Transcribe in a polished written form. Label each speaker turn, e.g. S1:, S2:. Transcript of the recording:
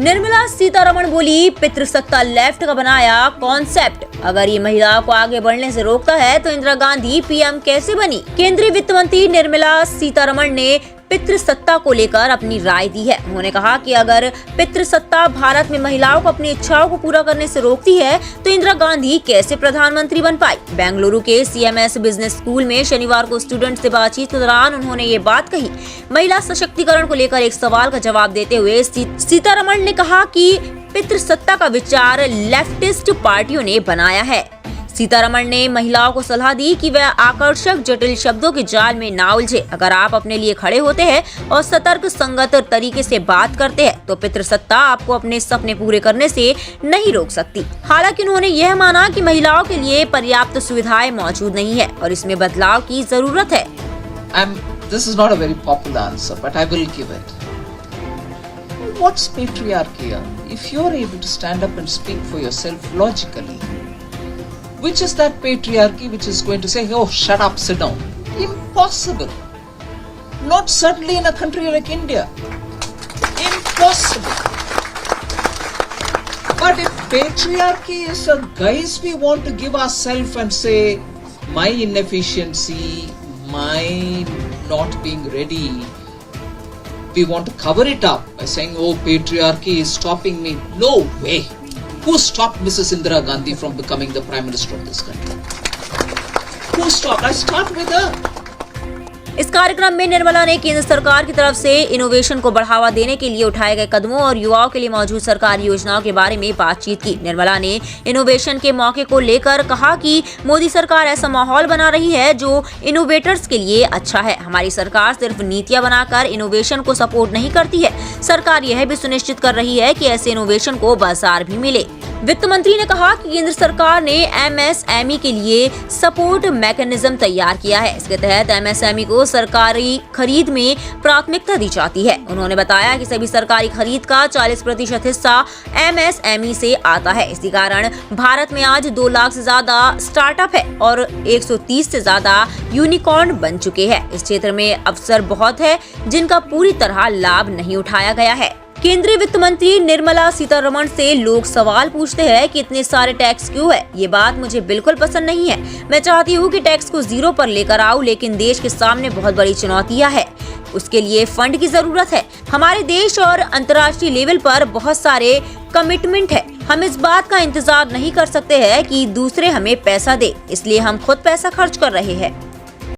S1: निर्मला सीतारमण बोली, पितृसत्ता लेफ्ट का बनाया कॉन्सेप्ट। अगर ये महिलाओं को आगे बढ़ने से रोकता है तो इंदिरा गांधी पीएम कैसे बनी। केंद्रीय वित्त मंत्री निर्मला सीतारमण ने पितृसत्ता को लेकर अपनी राय दी है। उन्होंने कहा कि अगर पितृसत्ता भारत में महिलाओं को अपनी इच्छाओं को पूरा करने से रोकती है तो इंदिरा गांधी कैसे प्रधानमंत्री बन पाई। बेंगलुरु के CMS बिजनेस स्कूल में शनिवार को स्टूडेंट से बातचीत के दौरान उन्होंने ये बात कही। महिला सशक्तिकरण को लेकर एक सवाल का जवाब देते हुए सीतारमण ने कहा कि पितृसत्ता का विचार लेफ्टिस्ट पार्टियों ने बनाया है। सीतारमण ने महिलाओं को सलाह दी कि वह आकर्षक जटिल शब्दों के जाल में ना उलझे। अगर आप अपने लिए खड़े होते हैं और सतर्क संगत तरीके से बात करते हैं तो पितृसत्ता आपको अपने सपने पूरे करने से नहीं रोक सकती। हालांकि उन्होंने यह माना कि महिलाओं के लिए पर्याप्त सुविधाएं मौजूद नहीं है और इसमें बदलाव की जरूरत है।
S2: This is not a very popular answer, but I will give it. What's patriarchy? If you're able to stand up and speak for yourself logically, which is that patriarchy which is going to say, oh, shut up, sit down? Impossible. Not certainly in a country like India. Impossible. But if patriarchy is a guise we want to give ourselves and say, my inefficiency, my not being ready, we want to cover it up by saying, oh, patriarchy is stopping me. No way. Who stopped Mrs. Indira Gandhi from becoming the Prime Minister of this country? Who stopped? I start with her.
S1: इस कार्यक्रम में निर्मला ने केंद्र सरकार की तरफ से innovation को बढ़ावा देने के लिए उठाए गए कदमों और युवाओं के लिए मौजूद सरकारी योजनाओं के बारे में बातचीत की। निर्मला ने इनोवेशन के मौके को लेकर कहा कि मोदी सरकार ऐसा माहौल बना रही है जो इनोवेटर्स के लिए अच्छा है। हमारी सरकार सिर्फ नीतियां बनाकर इनोवेशन को सपोर्ट नहीं करती है, सरकार यह भी सुनिश्चित कर रही है कि ऐसे इनोवेशन को बाजार भी मिले। वित्त मंत्री ने कहा कि केंद्र सरकार ने MSME के लिए सपोर्ट मैकेनिज्म तैयार किया है। इसके तहत MSME को सरकारी खरीद में प्राथमिकता दी जाती है। उन्होंने बताया कि सभी सरकारी खरीद का 40% हिस्सा MSME से आता है। इसी कारण भारत में आज 2 लाख से ज्यादा स्टार्टअप है और 130 से ज्यादा यूनिकॉर्न बन चुके हैं। इस क्षेत्र में अवसर बहुत है जिनका पूरी तरह लाभ नहीं उठाया गया है। केंद्रीय वित्त मंत्री निर्मला सीतारमण से लोग सवाल पूछते हैं कि इतने सारे टैक्स क्यों है। ये बात मुझे बिल्कुल पसंद नहीं है। मैं चाहती हूँ कि टैक्स को 0 पर लेकर आऊं, लेकिन देश के सामने बहुत बड़ी चुनौतियां हैं। उसके लिए फंड की जरूरत है। हमारे देश और अंतर्राष्ट्रीय लेवल पर बहुत सारे कमिटमेंट है। हम इस बात का इंतजार नहीं कर सकते हैं कि दूसरे हमें पैसा दे, इसलिए हम खुद पैसा खर्च कर रहे हैं।